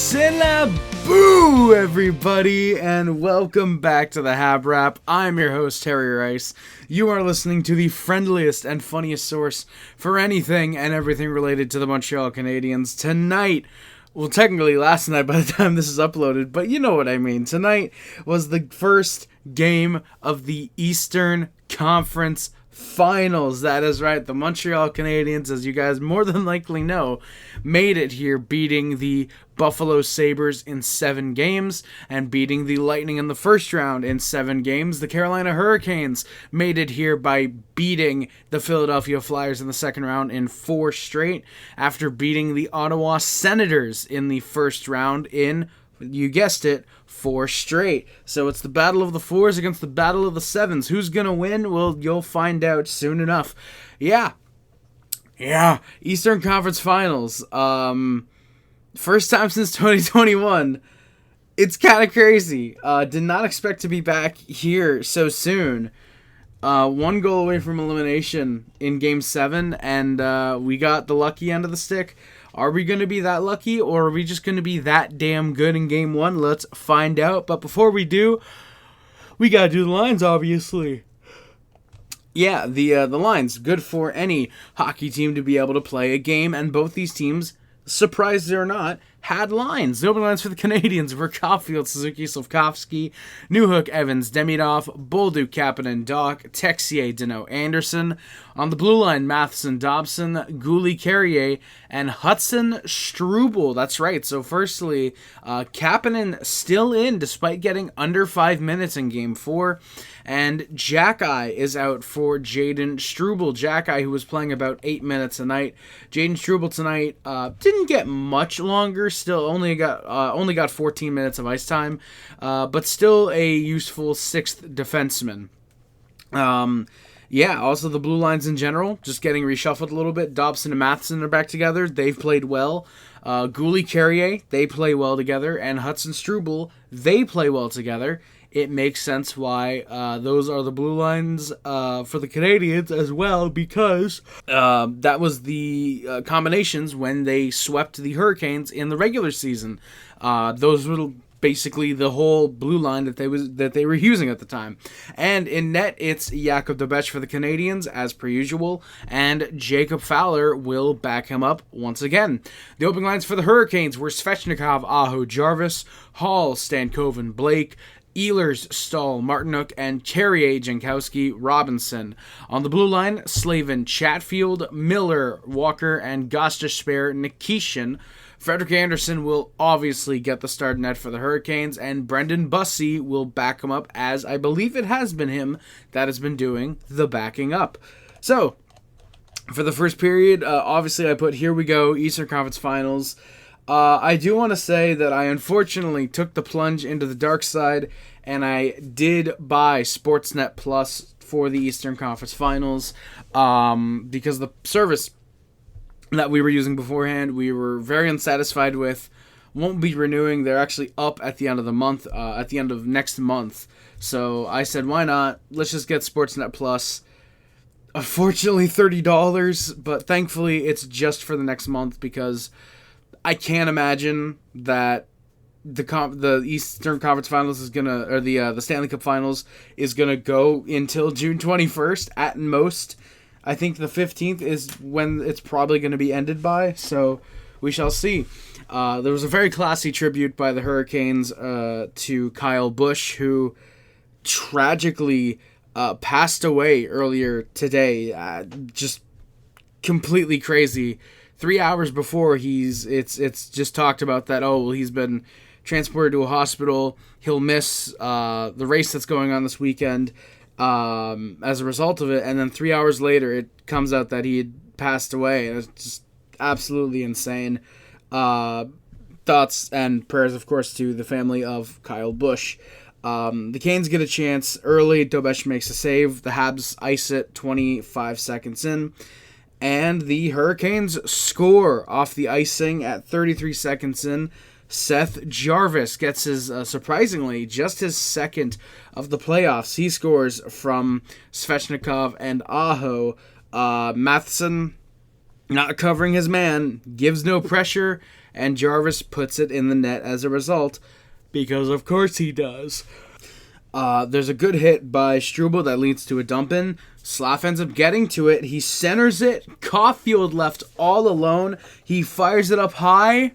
C'est la boo, everybody, and welcome back to the HabWrap. I'm your host, Terry Rice. You are listening to the friendliest and funniest source for anything and everything related to the Montreal Canadiens. Tonight, well, technically last night by the time this is uploaded, but you know what I mean. Tonight was the first game of the Eastern Conference Finals. That is right. The Montreal Canadiens, as you guys more than likely know, made it here, beating the Buffalo Sabres in 7 games and beating the Lightning in the first round in 7 games. The Carolina Hurricanes made it here by beating the Philadelphia Flyers in the second round in 4 straight after beating the Ottawa Senators in the first round in, you guessed it, 4 straight. So it's the battle of the 4s against the battle of the 7s. Who's going to win? Well, you'll find out soon enough. Yeah. Eastern Conference Finals. First time since 2021. It's kind of crazy. Did not expect to be back here so soon. 1 goal away from elimination in Game 7, and we got the lucky end of the stick. Are we going to be that lucky, or are we just going to be that damn good in Game 1? Let's find out. But before we do, we got to do the lines, obviously. Yeah, the lines. Good for any hockey team to be able to play a game, and both these teams, surprised or not, had lines. The opening lines for the Canadiens were Caufield, Suzuki, Slafkovsky, Newhook, Evans, Demidov, Bolduc, Kapanen, Doc, Texier, Danault, Anderson. On the blue line, Matheson, Dobson, Goulet, Carrier, and Hudson Struble. That's right. So firstly, Kapanen still in despite getting under 5 minutes in Game 4. And Jack-Eye is out for Jaden Struble. Jack-Eye, who was playing about 8 minutes a night. Jaden Struble tonight didn't get much longer. Still only got 14 minutes of ice time, but still a useful 6th defenseman. Also the blue lines in general, just getting reshuffled a little bit. Dobson and Matheson are back together. They've played well. Goulet, Carrier, they play well together. And Hudson Struble, they play well together. It makes sense why those are the blue lines for the Canadiens as well, because that was the combinations when they swept the Hurricanes in the regular season. Those were basically the whole blue line that they were using at the time. And in net, it's Jakob Dobech for the Canadiens, as per usual, and Jacob Fowler will back him up once again. The opening lines for the Hurricanes were Svechnikov, Aho, Jarvis, Hall, Stankoven, Blake, Ehlers, Stahl, Martinuk, and Carrier, Jankowski, Robinson. On the blue line, Slavin, Chatfield, Miller, Walker, and Gostisbehere, Nikishin. Frederik Anderson will obviously get the start net for the Hurricanes, and Brendan Bussey will back him up, as I believe it has been him that has been doing the backing up. So, for the first period, obviously I put here we go, Eastern Conference Finals. I do want to say that I unfortunately took the plunge into the dark side, and I did buy Sportsnet Plus for the Eastern Conference Finals because the service that we were using beforehand, we were very unsatisfied with. Won't be renewing. They're actually up at the end of the month, at the end of next month. So I said, why not? Let's just get Sportsnet Plus. Unfortunately, $30, but thankfully it's just for the next month because I can't imagine that the Eastern Conference Finals is gonna, or the Stanley Cup Finals is gonna go until June 21st at most. I think the 15th is when it's probably going to be ended by, so we shall see. There was a very classy tribute by the Hurricanes to Kyle Busch, who tragically passed away earlier today. Just completely crazy. 3 hours before, it's just talked about that, he's been transported to a hospital. He'll miss the race that's going on this weekend as a result of it, and then 3 hours later it comes out that he had passed away. It's just absolutely insane. Thoughts and prayers, of course, to the family of Kyle Busch. The Canes get a chance early. Dobech makes a save. The Habs ice it 25 seconds in, and the Hurricanes score off the icing at 33 seconds in. Seth Jarvis gets his, surprisingly, just his second of the playoffs. He scores from Svechnikov and Aho. Matheson, not covering his man, gives no pressure, and Jarvis puts it in the net as a result, because of course he does. There's a good hit by Struble that leads to a dump in. Slaf ends up getting to it. He centers it. Caufield left all alone. He fires it up high.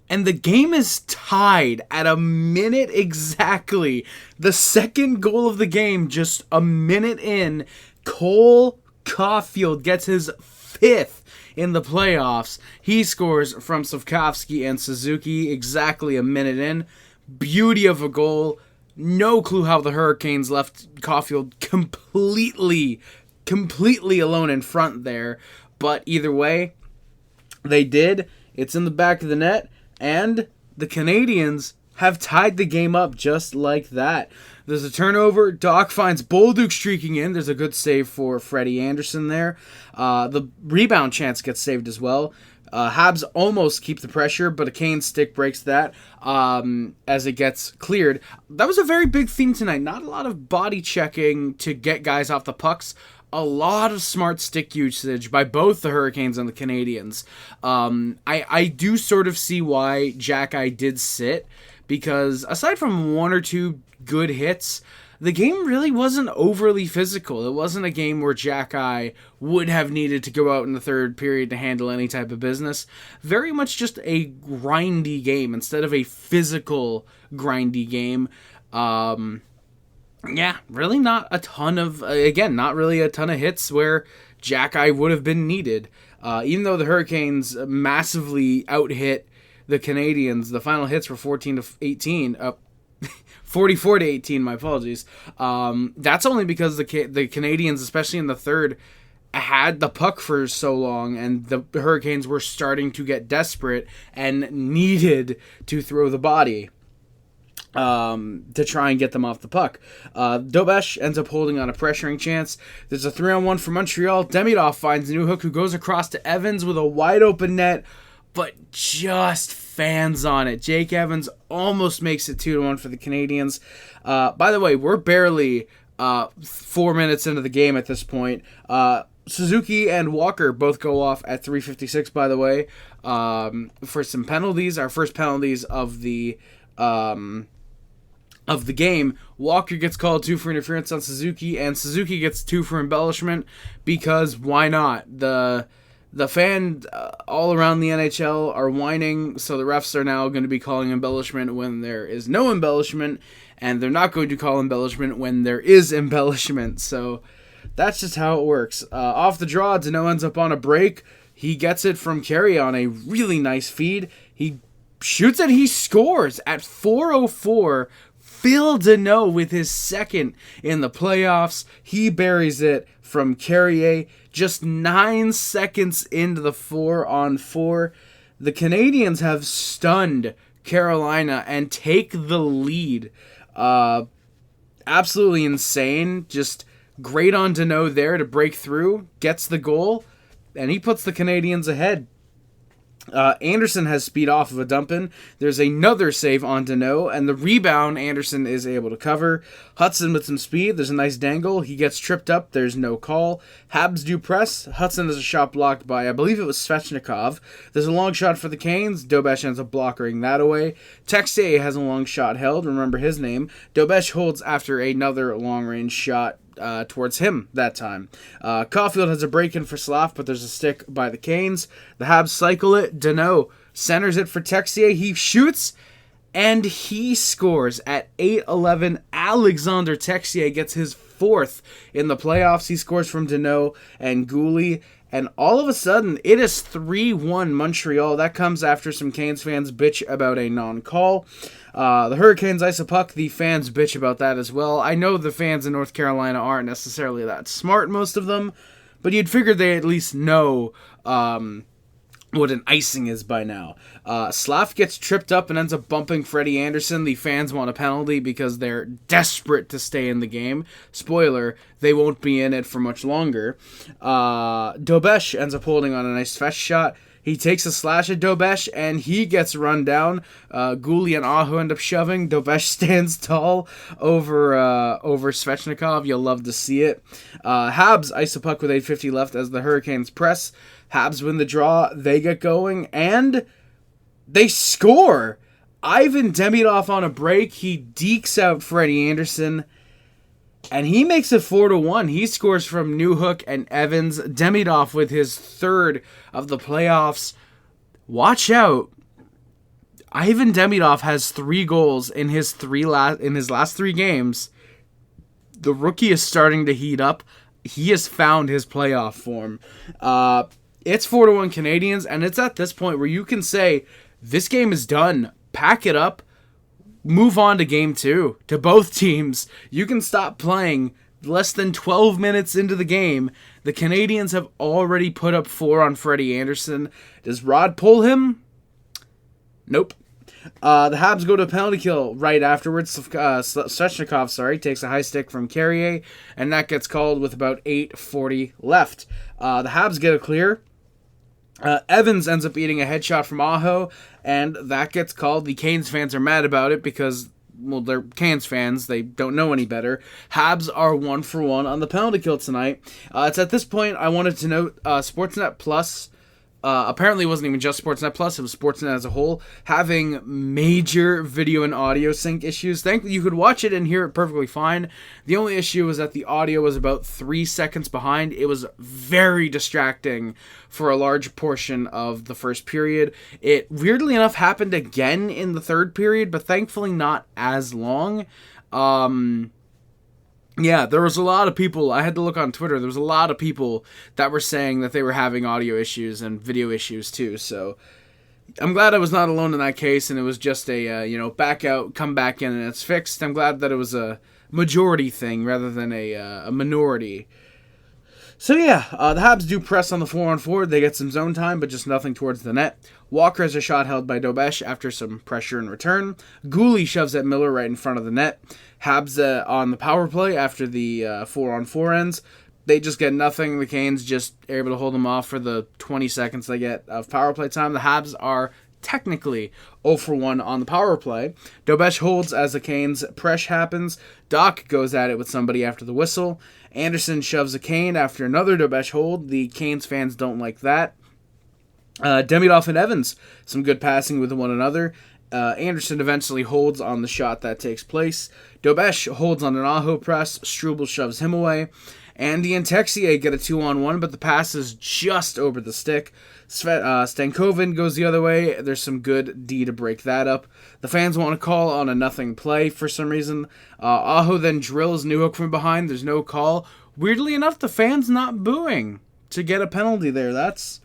And the game is tied at a minute exactly. The second goal of the game, just a minute in. Cole Caufield gets his 5th in the playoffs. He scores from Slafkovsky and Suzuki exactly a minute in. Beauty of a goal. No clue how the Hurricanes left Caufield completely alone in front there. But either way, they did. It's in the back of the net. And the Canadiens have tied the game up just like that. There's a turnover. Doc finds Bolduc streaking in. There's a good save for Freddie Anderson there. The rebound chance gets saved as well. Habs almost keep the pressure, but a Kane stick breaks that as it gets cleared. That was a very big theme tonight. Not a lot of body checking to get guys off the pucks. A lot of smart stick usage by both the Hurricanes and the Canadiens. I do sort of see why Jack-Eye did sit, because aside from one or two good hits, the game really wasn't overly physical. It wasn't a game where Jack-Eye would have needed to go out in the third period to handle any type of business. Very much just a grindy game instead of a physical grindy game. Yeah, really not a ton of, not really a ton of hits where Jack-Eye would have been needed. Even though the Hurricanes massively out-hit the Canadiens, the final hits were 14-18, 44-18, my apologies. That's only because the Canadiens, especially in the third, had the puck for so long, and the Hurricanes were starting to get desperate and needed to throw the body to try and get them off the puck. Dobesh ends up holding on a pressuring chance. There's a 3-on-1 for Montreal. Demidov finds Newhook, who goes across to Evans with a wide open net, but just fans on it. Jake Evans almost makes it 2-1 for the Canadiens. By the way, we're barely 4 minutes into the game at this point. Suzuki and Walker both go off at 3:56, by the way, for some penalties. Our first penalties of the game. Walker gets called 2 for interference on Suzuki, and Suzuki gets 2 for embellishment, because why not? The fan all around the NHL are whining, so the refs are now going to be calling embellishment when there is no embellishment, and they're not going to call embellishment when there is embellishment. So that's just how it works. Off the draw, Danault ends up on a break. He gets it from Carey on a really nice feed. He shoots it, he scores at 4:04. Phil Danault with his second in the playoffs. He buries it from Carrier just 9 seconds into the 4-on-4. The Canadiens have stunned Carolina and take the lead. Absolutely insane. Just great on Danault there to break through. Gets the goal, and he puts the Canadiens ahead. Anderson has speed off of a dump-in. There's another save on Danault, and the rebound Anderson is able to cover. Hudson with some speed. There's a nice dangle. He gets tripped up. There's no call. Habs do press. Hudson has a shot blocked by, I believe it was Svechnikov. There's a long shot for the Canes. Dobesh ends up blockering that away. Texier has a long shot held. Remember his name. Dobesh holds after another long-range shot towards him that time. Caufield has a break-in for Slaf, but there's a stick by the Canes. The Habs cycle it. Danault centers it for Texier. He shoots, and he scores at 8:11. Alexander Texier gets his 4th in the playoffs. He scores from Danault and Goulet, and all of a sudden, it is 3-1 Montreal. That comes after some Canes fans bitch about a non-call. The Hurricanes ice a puck. The fans bitch about that as well. I know the fans in North Carolina aren't necessarily that smart, most of them, but you'd figure they at least know what an icing is by now. Slaf gets tripped up and ends up bumping Freddie Anderson. The fans want a penalty because they're desperate to stay in the game. Spoiler, they won't be in it for much longer. Dobesh ends up holding on a nice fetch shot. He takes a slash at Dobesh, and he gets run down. Guli and Aho end up shoving. Dobesh stands tall over Svechnikov. You'll love to see it. Habs ice a puck with 8:50 left as the Hurricanes press. Habs win the draw. They get going, and they score. Ivan Demidov on a break. He dekes out Freddie Anderson, and he makes it 4-1. He scores from Newhook and Evans. Demidov with his third of the playoffs. Watch out. Ivan Demidov has 3 goals in his last 3 games. The rookie is starting to heat up. He has found his playoff form. It's 4-1 Canadiens, and it's at this point where you can say, this game is done. Pack it up. Move on to game 2. To both teams. You can stop playing. Less than 12 minutes into the game, the Canadiens have already put up 4 on Freddie Anderson. Does Rod pull him? Nope. The Habs go to a penalty kill right afterwards. Svechnikov, takes a high stick from Carrier, and that gets called with about 8:40 left. The Habs get a clear. Evans ends up eating a headshot from Aho, and that gets called. The Canes fans are mad about it because, well, they're Canes fans. They don't know any better. Habs are 1 for 1 on the penalty kill tonight. It's at this point I wanted to note Sportsnet Plus. Apparently it wasn't even just Sportsnet Plus, it was Sportsnet as a whole, having major video and audio sync issues. Thankfully, you could watch it and hear it perfectly fine. The only issue was that the audio was about 3 seconds behind. It was very distracting for a large portion of the first period. It, weirdly enough, happened again in the third period, but thankfully not as long. Yeah, there was a lot of people, I had to look on Twitter, there was a lot of people that were saying that they were having audio issues and video issues too, so I'm glad I was not alone in that case, and it was just a, back out, come back in, and it's fixed. I'm glad that it was a majority thing rather than a minority. So yeah, the Habs do press on the 4-on-4. They get some zone time, but just nothing towards the net. Walker has a shot held by Dobesh after some pressure in return. Guli shoves at Miller right in front of the net. Habs on the power play after the 4-on-4 ends. They just get nothing. The Canes just are able to hold them off for the 20 seconds they get of power play time. The Habs are technically 0 for 1 on the power play. Dobesh holds as the Canes press happens. Doc goes at it with somebody after the whistle. Anderson shoves a Kane after another Dobesh hold. The Canes fans don't like that. Demidov and Evans, some good passing with one another. Anderson eventually holds on the shot that takes place. Dobesh holds on an Aho press. Struble shoves him away. Andy and Texier get a 2-on-1, but the pass is just over the stick. Stankoven goes the other way. There's some good D to break that up. The fans want to call on a nothing play for some reason. Aho then drills Newhook from behind. There's no call. Weirdly enough, the fans not booing to get a penalty there. That's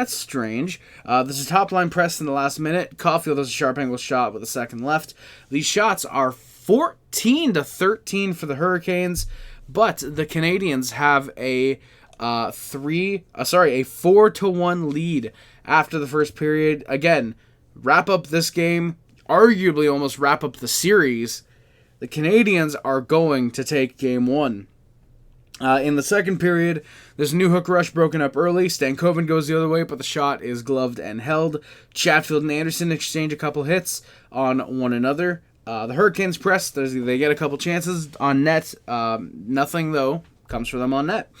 strange. There's a top-line press in the last minute. Caufield has a sharp angle shot with a second left. These shots are 14-13 for the Hurricanes, but the Canadiens have a 4-1 lead after the first period. Again, wrap up this game, arguably almost wrap up the series. The Canadiens are going to take game 1. In the second period, there's a new hook rush broken up early. Stankoven goes the other way, but the shot is gloved and held. Chatfield and Anderson exchange a couple hits on one another. The Hurricanes press. They get a couple chances on net. Nothing, though, comes for them on net,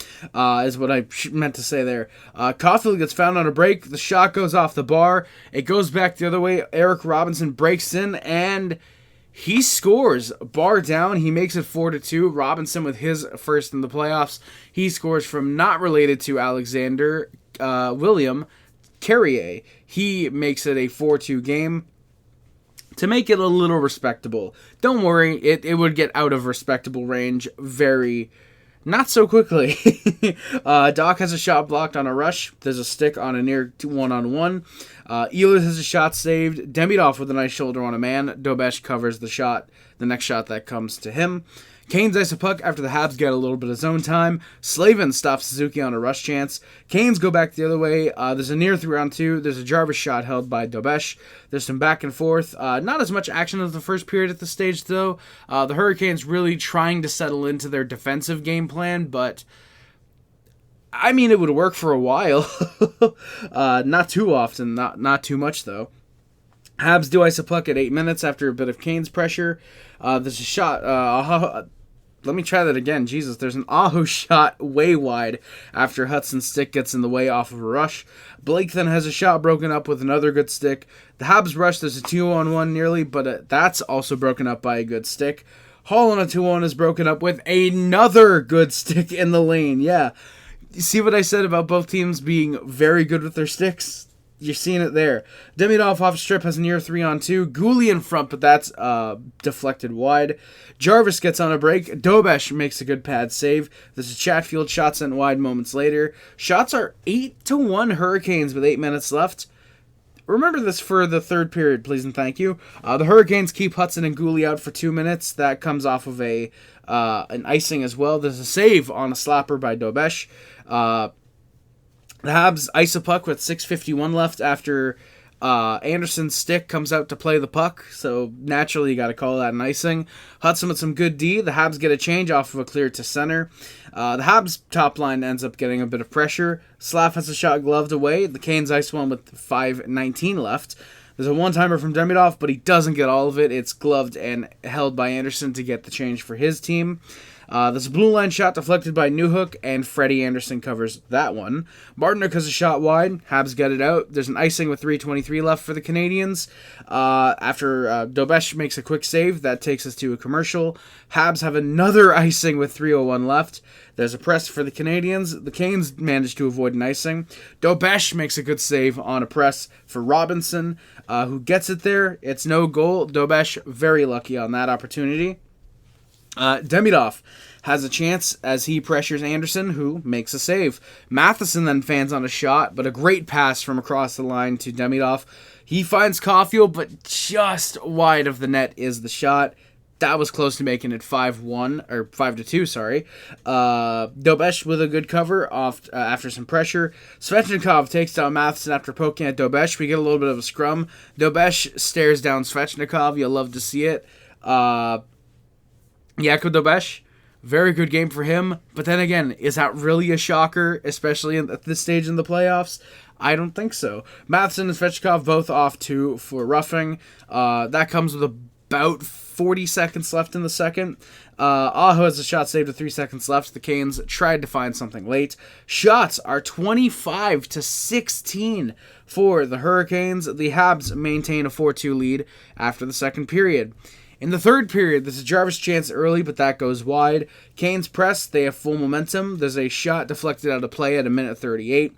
is what I meant to say there. Caufield gets found on a break. The shot goes off the bar. It goes back the other way. Eric Robinson breaks in, and he scores. Bar down. He makes it 4-2. Robinson with his first in the playoffs. He scores from not related to Alexander, William Carrier. He makes it a 4-2 game to make it a little respectable. Don't worry, it would get out of respectable range very not so quickly. Doc has a shot blocked on a rush. There's a stick on a near 1-on-1. Ehlers has a shot saved. Demidov with a nice shoulder on a man. Dobesh covers the next shot that comes to him. Canes ice a puck after the Habs get a little bit of zone time. Slavin stops Suzuki on a rush chance. Canes go back the other way. There's a near 3-on-2. There's a Jarvis shot held by Dobesh. There's some back and forth. Not as much action as the first period at this stage, though. The Hurricanes really trying to settle into their defensive game plan, but I mean, it would work for a while. Not too often, not too much, though. Habs do ice a puck at 8 minutes after a bit of Kane's pressure. There's a shot. Let me try that again. Jesus, there's an Aho shot way wide after Hudson's stick gets in the way off of a rush. Blake then has a shot broken up with another good stick. The Habs rush, there's a 2-on-1 nearly, but that's also broken up by a good stick. Hall on a 2-on is broken up with another good stick in the lane. Yeah. You see what I said about both teams being very good with their sticks? You're seeing it there. Demidov off strip has a near 3-on-2. Gouli in front, but that's deflected wide. Jarvis gets on a break. Dobesh makes a good pad save. There's a Chatfield shot sent wide moments later. Shots are 8-1 Hurricanes with 8 minutes left. Remember this for the third period, please and thank you. The Hurricanes keep Hudson and Gouli out for 2 minutes. That comes off of an icing as well. There's a save on a slapper by Dobesh. The Habs ice a puck with 6:51 left after Anderson's stick comes out to play the puck, so naturally you got to call that an icing. Hudson with some good D. The Habs get a change off of a clear to center. The Habs top line ends up getting a bit of pressure. Slaf has a shot gloved away. The Canes ice one with 5:19 left. There's a one-timer from Demidov, but he doesn't get all of it. It's gloved and held by Anderson to get the change for his team. There's a blue line shot deflected by Newhook, and Freddie Anderson covers that one. Martinook has a shot wide. Habs get it out. There's an icing with 3:23 left for the Canadiens. After Dobesh makes a quick save, that takes us to a commercial. Habs have another icing with 3:01 left. There's a press for the Canadiens. The Canes manage to avoid an icing. Dobesh makes a good save on a press for Robinson, who gets it there. It's no goal. Dobesh very lucky on that opportunity. Demidov has a chance as he pressures Anderson, who makes a save. Matheson then fans on a shot, but a great pass from across the line to Demidov. He finds Caufield, but just wide of the net is the shot. That was close to making it 5-1, or 5-2, sorry. Dobesh with a good cover off after some pressure. Svechnikov takes down Matheson after poking at Dobesh. We get a little bit of a scrum. Dobesh stares down Svechnikov. You'll love to see it. Jakub Dobesh, very good game for him. But then again, is that really a shocker, especially at this stage in the playoffs? I don't think so. Matheson and Svechnikov both off for roughing. That comes with about 40 seconds left in the second. Aho has a shot saved with 3 seconds left. The Canes tried to find something late. Shots are 25-16 for the Hurricanes. The Habs maintain a 4-2 lead after the second period. In the third period, there's a Jarvis chance early, but that goes wide. Canes press, they have full momentum. There's a shot deflected out of play at a minute 38.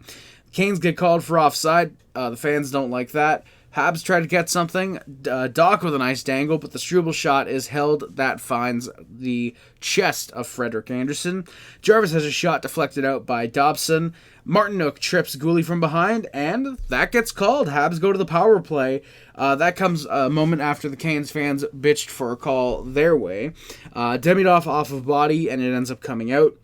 Canes get called for offside. The fans don't like that. Habs try to get something. Doc with a nice dangle, but the Struble shot is held. That finds the chest of Frederik Anderson. Jarvis has a shot deflected out by Dobson. Martinook trips Gouli from behind, and that gets called. Habs go to the power play. That comes a moment after the Canes fans bitched for a call their way. Demidov off of body, and it ends up coming out.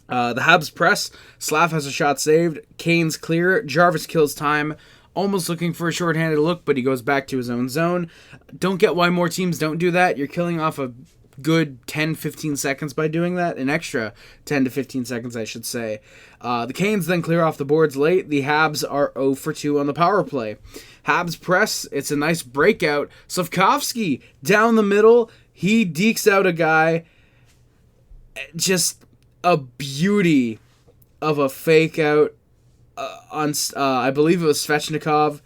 The Habs press. Slaf has a shot saved. Canes clear. Jarvis kills time, almost looking for a shorthanded look, but he goes back to his own zone. Don't get why more teams don't do that. You're killing off a good 10-15 seconds by doing that. An extra 10 to 15 seconds, I should say. The Canes then clear off the boards late. The Habs are 0 for 2 on the power play. Habs press. It's a nice breakout. Slafkovsky down the middle. He dekes out a guy. Just a beauty of a fake out. I believe it was Svechnikov,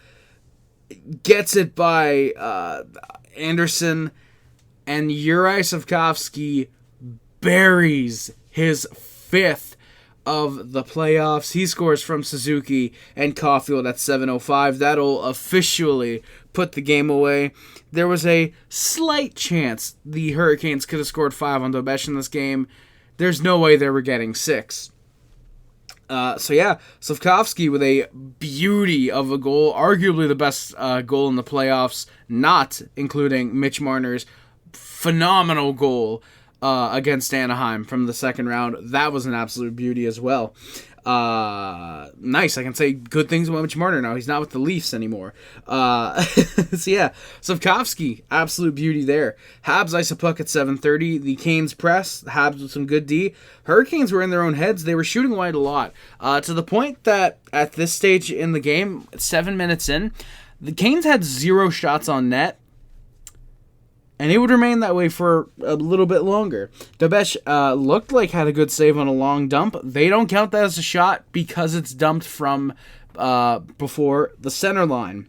gets it by Anderson, and Juraj Slafkovsky buries his 5th of the playoffs. He scores from Suzuki and Caufield at 7:05. That'll officially put the game away. There was a slight chance the Hurricanes could have scored 5 on Dobesh in this game. There's no way they were getting 6. Slafkovsky with a beauty of a goal, arguably the best goal in the playoffs, not including Mitch Marner's phenomenal goal against Anaheim from the second round. That was an absolute beauty as well. Nice. I can say good things about Mitch Marner now. He's not with the Leafs anymore. So yeah, Slafkovsky, absolute beauty there. Habs ice a puck at 7:30. The Canes press. Habs with some good D. Hurricanes were in their own heads. They were shooting wide a lot, to the point that at this stage in the game, 7 minutes in, the Canes had 0 shots on net. And it would remain that way for a little bit longer. Dobesh looked like had a good save on a long dump. They don't count that as a shot because it's dumped from before the center line.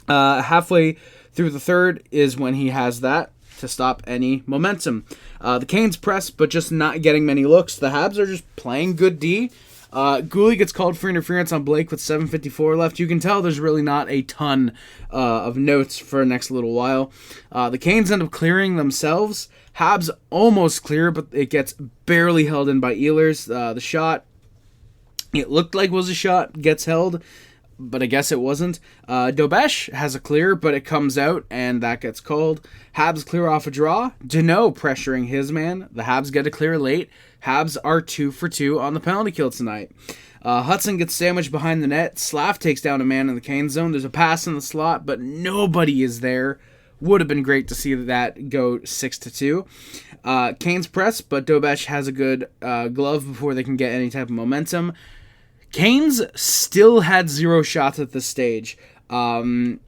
Halfway through the third is when he has that to stop any momentum. The Canes press, but just not getting many looks. The Habs are just playing good D. Gooley gets called for interference on Blake with 7:54 left. You can tell there's really not a ton of notes for the next little while. The Canes end up clearing themselves. Habs almost clear, but it gets barely held in by Ehlers. The shot, it looked like was a shot, gets held, but I guess it wasn't. Dobesh has a clear, but it comes out, and that gets called. Habs clear off a draw. Deneau pressuring his man. The Habs get a clear late. Habs are 2 for 2 on the penalty kill tonight. Hudson gets sandwiched behind the net. Slav takes down a man in the Cane zone. There's a pass in the slot, but nobody is there. Would have been great to see that go 6-2. Canes press, but Dobesh has a good glove before they can get any type of momentum. Canes still had 0 shots at this stage. And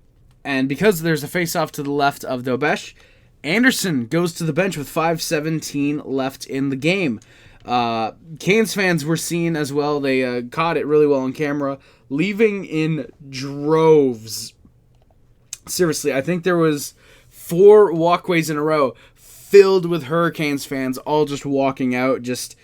because there's a face-off to the left of Dobesh, Anderson goes to the bench with 5:17 left in the game. Canes fans were seen as well. They caught it really well on camera, leaving in droves. Seriously, I think there was 4 walkways in a row filled with Hurricanes fans, all just walking out. Just,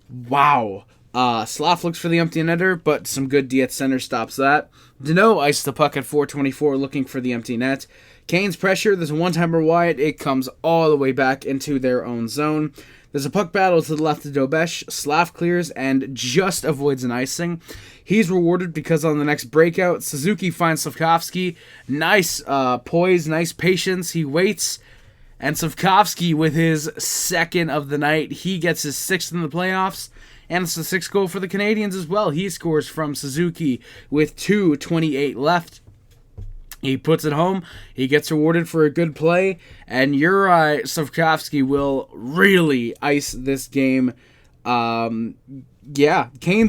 wow. Slav looks for the empty netter, but some good D at center stops that. Deneau iced the puck at 4:24, looking for the empty net. Canes pressure, there's a one-timer wide, it comes all the way back into their own zone. There's a puck battle to the left of Dobesh. Slav clears and just avoids an icing. He's rewarded because on the next breakout, Suzuki finds Slafkovsky. Nice poise, nice patience. He waits, and Slafkovsky with his second of the night. He gets his 6th in the playoffs. And it's the 6th goal for the Canadiens as well. He scores from Suzuki with 2:28 left. He puts it home. He gets rewarded for a good play. And Juraj Slafkovsky will really ice this game. Canes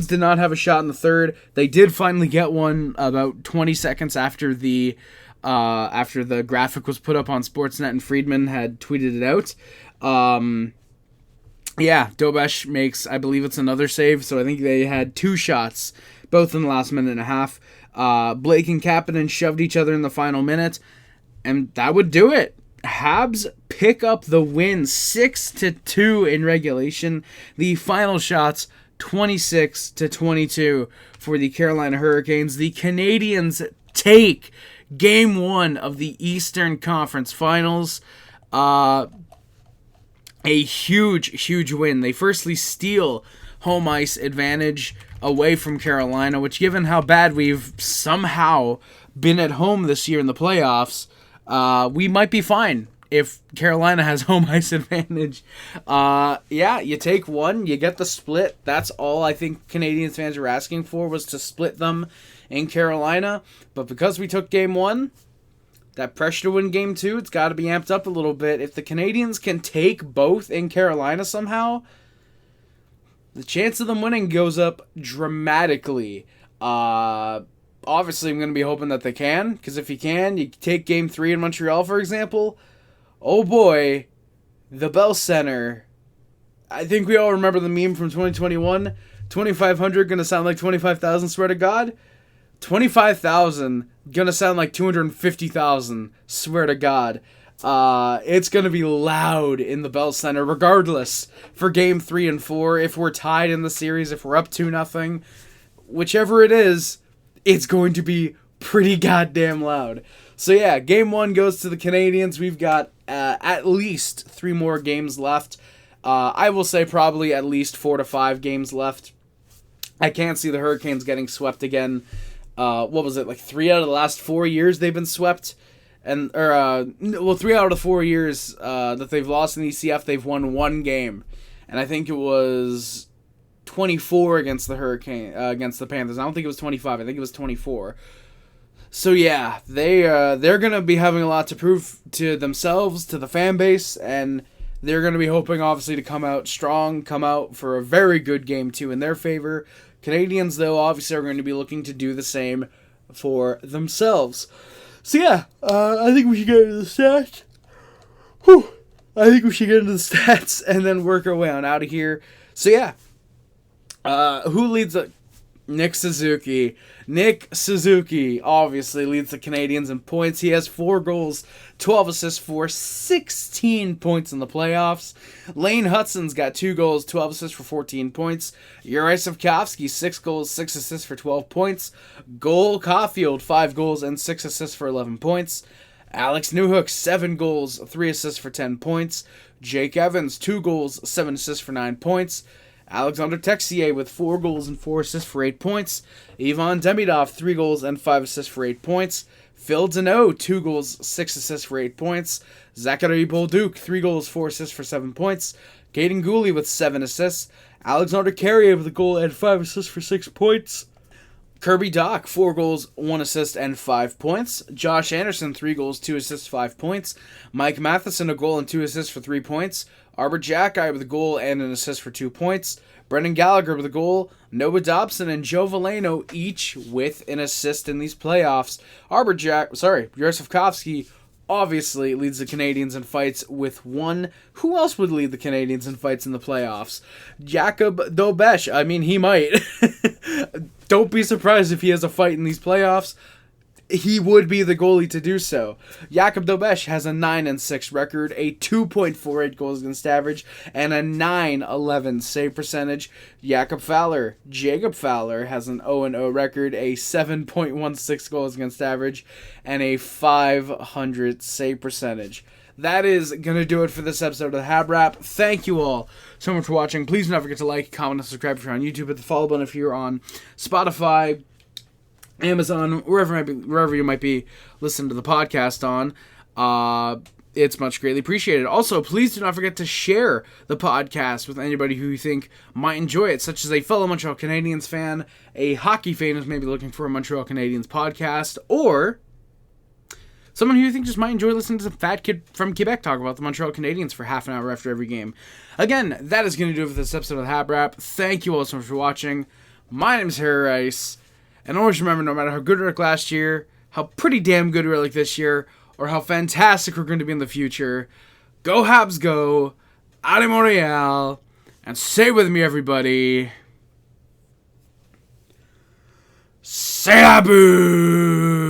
did not have a shot in the third. They did finally get one about 20 seconds after the graphic was put up on Sportsnet and Friedman had tweeted it out. Dobesh makes, I believe it's another save, so I think they had 2 shots, both in the last minute and a half. Blake and Kapanen shoved each other in the final minute, and that would do it. Habs pick up the win 6-2 in regulation. The final shots 26-22 for the Carolina Hurricanes. The Canadiens take Game 1 of the Eastern Conference Finals. A huge win. They firstly steal home ice advantage away from Carolina, which, given how bad we've somehow been at home this year in the playoffs, we might be fine if Carolina has home ice advantage. You take one, you get the split. That's all I think Canadiens fans were asking for, was to split them in Carolina. But because we took Game 1, that pressure to win Game 2, it's got to be amped up a little bit. If the Canadiens can take both in Carolina somehow, the chance of them winning goes up dramatically. Obviously, I'm going to be hoping that they can, because if you can, you take Game 3 in Montreal, for example. Oh boy, the Bell Center. I think we all remember the meme from 2021. 2,500 going to sound like 25,000, swear to God. 25,000 gonna sound like 250,000, swear to God. It's gonna be loud in the Bell Center regardless for Game 3 and 4. If we're tied in the series, if we're up 2-0, whichever it is, it's going to be pretty goddamn loud. So yeah, Game 1 goes to the Canadiens. We've got at least 3 more games left. I will say probably at least 4 to 5 games left. I can't see the Hurricanes getting swept again. What was it, like 3 out of the last 4 years they've been swept? 3 out of the 4 years that they've lost in the ECF, they've won 1 game. And I think it was 24 against the against the Panthers. I don't think it was 25. I think it was 24. So yeah, they're gonna be having a lot to prove to themselves, to the fan base, and they're gonna be hoping obviously to come out strong, come out for a very good game too in their favor. Canadians though obviously are going to be looking to do the same for themselves. So yeah, I think we should get into the stats. And then work our way on out of here. So yeah, who leads the... Nick Suzuki. Nick Suzuki obviously leads the Canadiens in points. He has 4 goals, 12 assists for 16 points in the playoffs. Lane Hutson's got 2 goals, 12 assists for 14 points. Juraj Slafkovsky, 6 goals, 6 assists for 12 points. Caufield, 5 goals and 6 assists for 11 points. Alex Newhook, 7 goals, 3 assists for 10 points. Jake Evans, 2 goals, 7 assists for 9 points. Alexander Texier with 4 goals and 4 assists for 8 points. Ivan Demidov, 3 goals and 5 assists for 8 points. Phil Deneau, 2 goals, 6 assists for 8 points. Zachary Bolduc, 3 goals, 4 assists for 7 points. Caden Gooley with 7 assists. Alexander Carrier with a goal and 5 assists for 6 points. Kirby Dach, 4 goals, 1 assist, and 5 points. Josh Anderson, 3 goals, 2 assists, 5 points. Mike Matheson, a goal and 2 assists for 3 points. Arbor Jacki with a goal and an assist for 2 points. Brendan Gallagher with a goal. Noah Dobson and Joe Veleno each with an assist in these playoffs. Juraj Slafkovsky obviously leads the Canadiens in fights with 1. Who else would lead the Canadiens in fights in the playoffs? Jakub Dobesh. I mean, he might. Don't be surprised if he has a fight in these playoffs. He would be the goalie to do so. Jakub Dobesh has a 9-6 record, a 2.48 goals against average, and a 9.11 save percentage. Jacob Fowler has an 0-0 record, a 7.16 goals against average, and a 500 save percentage. That is going to do it for this episode of the HabWrap. Thank you all so much for watching. Please don't forget to like, comment, and subscribe if you're on YouTube. Hit the follow button if you're on Spotify, Amazon, wherever you might be listening to the podcast on. It's much greatly appreciated. Also, please do not forget to share the podcast with anybody who you think might enjoy it, such as a fellow Montreal Canadiens fan, a hockey fan who's maybe looking for a Montreal Canadiens podcast, or someone who you think just might enjoy listening to some fat kid from Quebec talk about the Montreal Canadiens for half an hour after every game. Again, that is going to do it for this episode of the HabWrap. Thank you all so much for watching. My name is Harry Rice. And always remember, no matter how good we were last year, how pretty damn good we were like this year, or how fantastic we're going to be in the future, go Habs go, Allez Montreal, and say with me everybody, c'est la boue!